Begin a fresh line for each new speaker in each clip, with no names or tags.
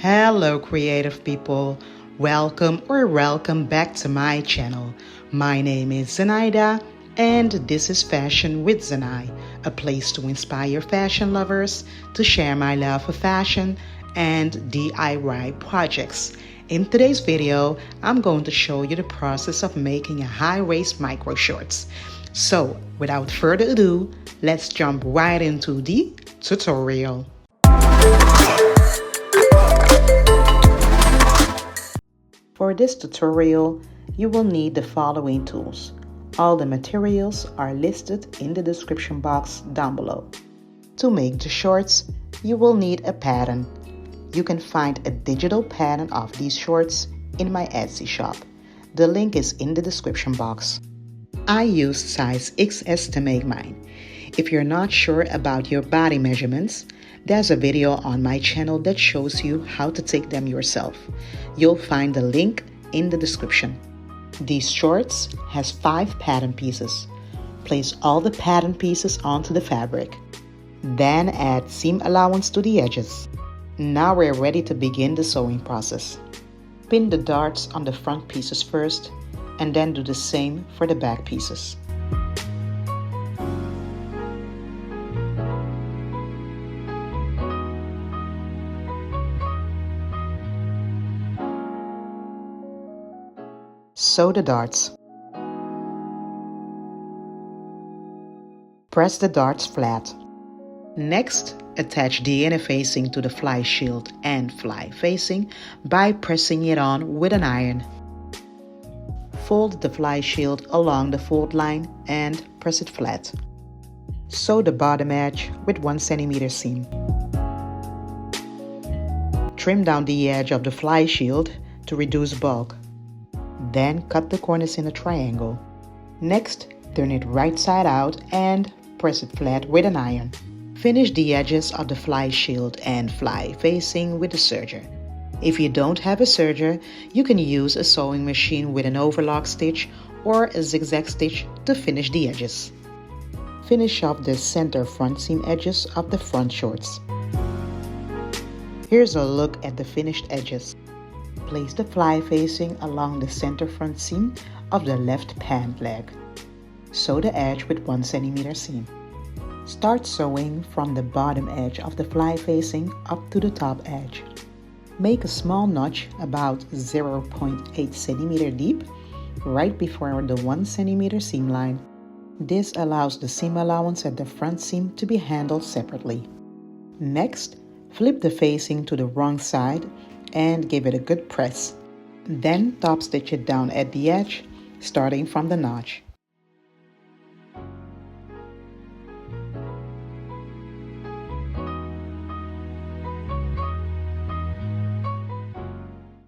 Hello creative people, welcome back to my channel. My name is Zenaida and this is Fashion with Zenai, a place to inspire fashion lovers to share my love for fashion and DIY projects. In today's video, I'm going to show you the process of making a high-waist micro shorts. So without further ado, let's jump right into the tutorial. For this tutorial, you will need the following tools. All the materials are listed in the description box down below. To make the shorts, you will need a pattern. You can find a digital pattern of these shorts in my Etsy shop. The link is in the description box. I used size XS to make mine. If you're not sure about your body measurements, there's a video on my channel that shows you how to take them yourself. You'll find the link in the description. These shorts has 5 pattern pieces. Place all the pattern pieces onto the fabric. Then add seam allowance to the edges. Now we're ready to begin the sewing process. Pin the darts on the front pieces first and then do the same for the back pieces. Sew the darts. Press the darts flat. Next, attach the inner facing to the fly shield and fly facing by pressing it on with an iron. Fold the fly shield along the fold line and press it flat. Sew the bottom edge with 1 cm seam. Trim down the edge of the fly shield to reduce bulk. Then cut the corners in a triangle. Next, turn it right side out and press it flat with an iron. Finish the edges of the fly shield and fly facing with a serger. If you don't have a serger, you can use a sewing machine with an overlock stitch or a zigzag stitch to finish the edges. Finish off the center front seam edges of the front shorts. Here's a look at the finished edges. Place the fly facing along the center front seam of the left pant leg. Sew the edge with 1 cm seam. Start sewing from the bottom edge of the fly facing up to the top edge. Make a small notch about 0.8 cm deep right before the 1 cm seam line. This allows the seam allowance at the front seam to be handled separately. Next, flip the facing to the wrong side and give it a good press. Then top stitch it down at the edge, starting from the notch.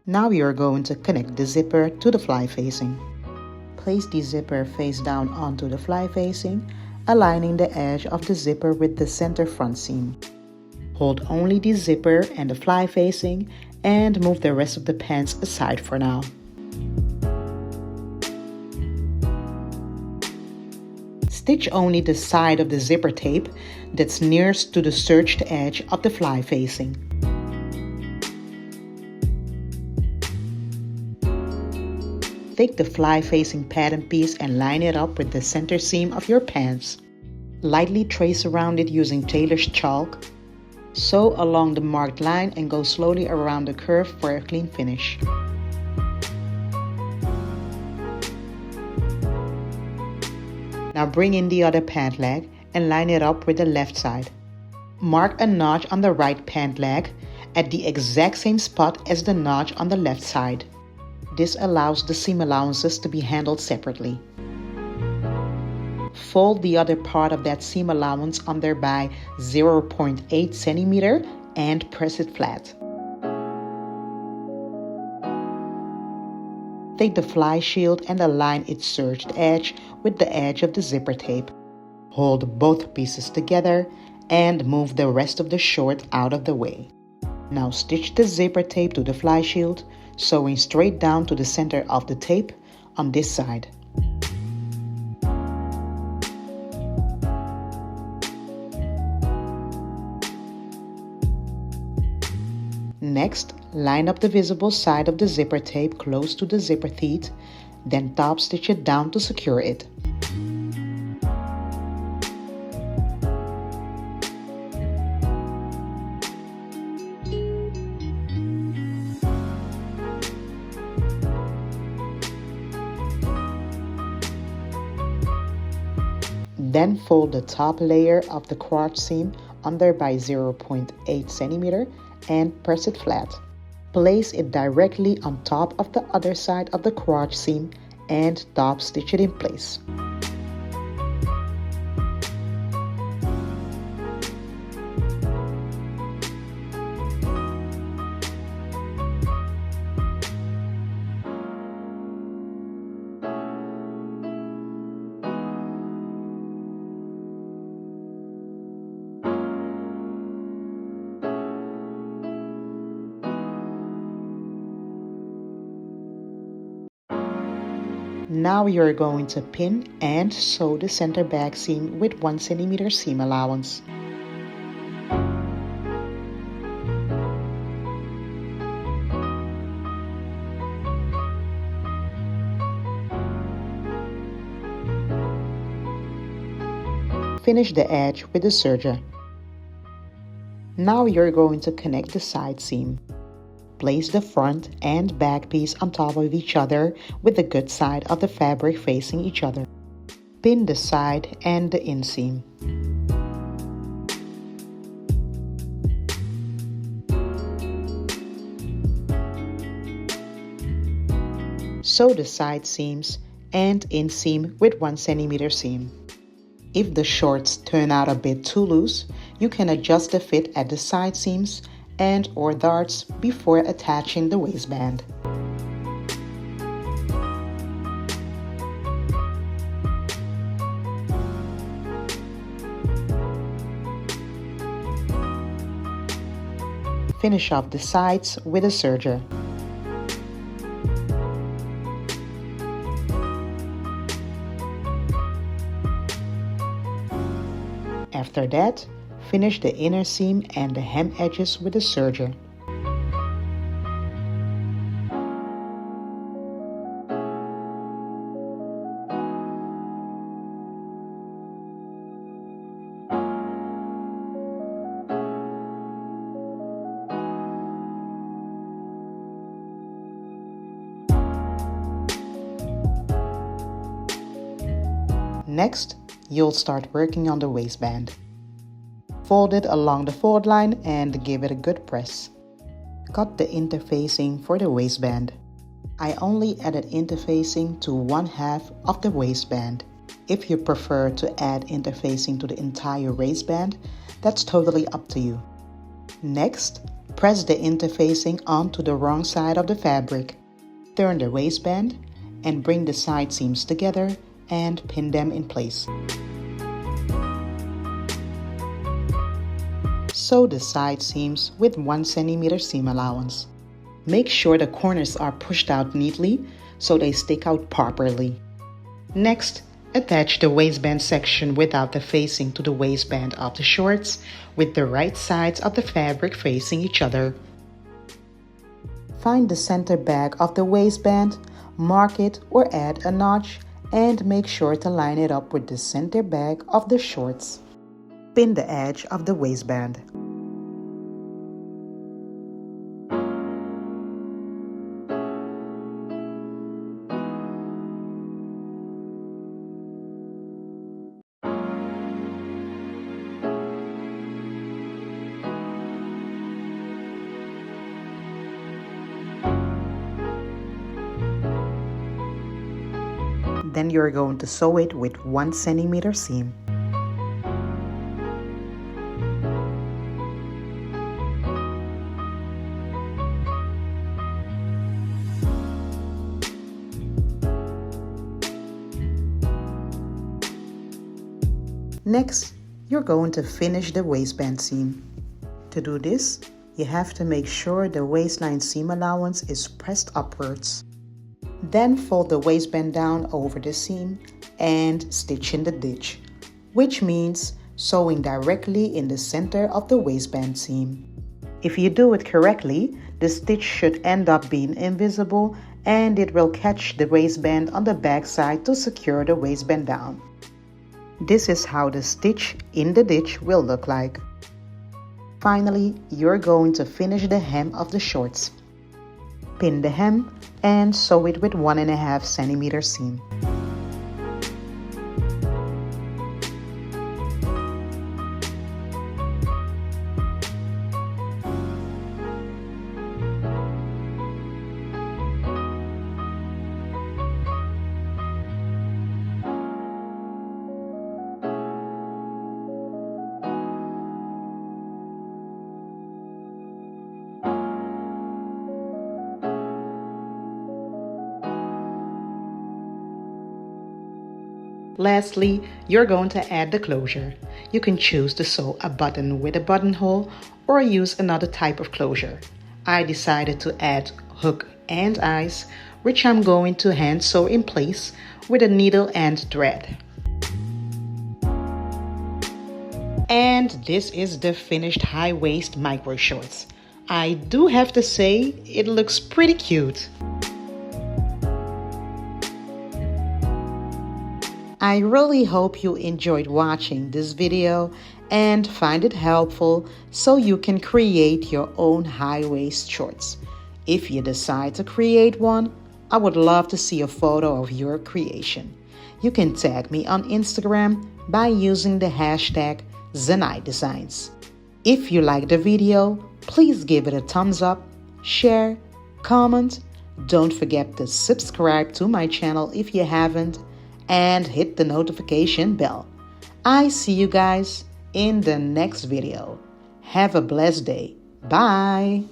Now we are going to connect the zipper to the fly facing. Place the zipper face down onto the fly facing, aligning the edge of the zipper with the center front seam. Hold only the zipper and the fly facing and move the rest of the pants aside for now. Stitch only the side of the zipper tape that's nearest to the serged edge of the fly facing. Take the fly facing pattern piece and line it up with the center seam of your pants. Lightly trace around it using Tailor's chalk. Sew along the marked line and go slowly around the curve for a clean finish. Now bring in the other pant leg and line it up with the left side. Mark a notch on the right pant leg at the exact same spot as the notch on the left side. This allows the seam allowances to be handled separately. Fold the other part of that seam allowance under by 0.8 cm and press it flat. Take the fly shield and align its serged edge with the edge of the zipper tape. Hold both pieces together and move the rest of the short out of the way. Now stitch the zipper tape to the fly shield, sewing straight down to the center of the tape on this side. Next, line up the visible side of the zipper tape close to the zipper teeth, then top stitch it down to secure it. Then fold the top layer of the crotch seam under by 0.8 centimeter and press it flat. Place it directly on top of the other side of the crotch seam and top stitch it in place. Now you're going to pin and sew the center back seam with 1 centimeter seam allowance. Finish the edge with the serger. Now you're going to connect the side seam. Place the front and back piece on top of each other with the good side of the fabric facing each other. Pin the side and the inseam. Sew the side seams and inseam with 1 centimeter seam. If the shorts turn out a bit too loose, you can adjust the fit at the side seams and or darts before attaching the waistband. Finish off the sides with a serger. After that, finish the inner seam and the hem edges with a serger. Next, you'll start working on the waistband. Fold it along the fold line and give it a good press. Cut the interfacing for the waistband. I only added interfacing to 1/2 of the waistband. If you prefer to add interfacing to the entire waistband, that's totally up to you. Next, press the interfacing onto the wrong side of the fabric. Turn the waistband and bring the side seams together and pin them in place. Sew the side seams with 1 centimeter seam allowance. Make sure the corners are pushed out neatly so they stick out properly. Next, attach the waistband section without the facing to the waistband of the shorts with the right sides of the fabric facing each other. Find the center back of the waistband, mark it or add a notch, and make sure to line it up with the center back of the shorts. Pin the edge of the waistband. Then you're going to sew it with 1 centimeter seam. Next, you're going to finish the waistband seam. To do this, you have to make sure the waistline seam allowance is pressed upwards. Then fold the waistband down over the seam and stitch in the ditch, which means sewing directly in the center of the waistband seam. If you do it correctly, the stitch should end up being invisible and it will catch the waistband on the back side to secure the waistband down. This is how the stitch in the ditch will look like. Finally, you're going to finish the hem of the shorts. Pin the hem and sew it with 1.5 centimeter seam. Lastly, you're going to add the closure. You can choose to sew a button with a buttonhole or use another type of closure. I decided to add hook and eyes, which I'm going to hand sew in place with a needle and thread. And this is the finished high waist micro shorts. I do have to say, it looks pretty cute. I really hope you enjoyed watching this video and find it helpful so you can create your own high waist shorts. If you decide to create one, I would love to see a photo of your creation. You can tag me on Instagram by using the hashtag #ZanaiDesigns. If you like the video, please give it a thumbs up, share, comment. Don't forget to subscribe to my channel if you haven't, and hit the notification bell. I see you guys in the next video. Have a blessed day. Bye.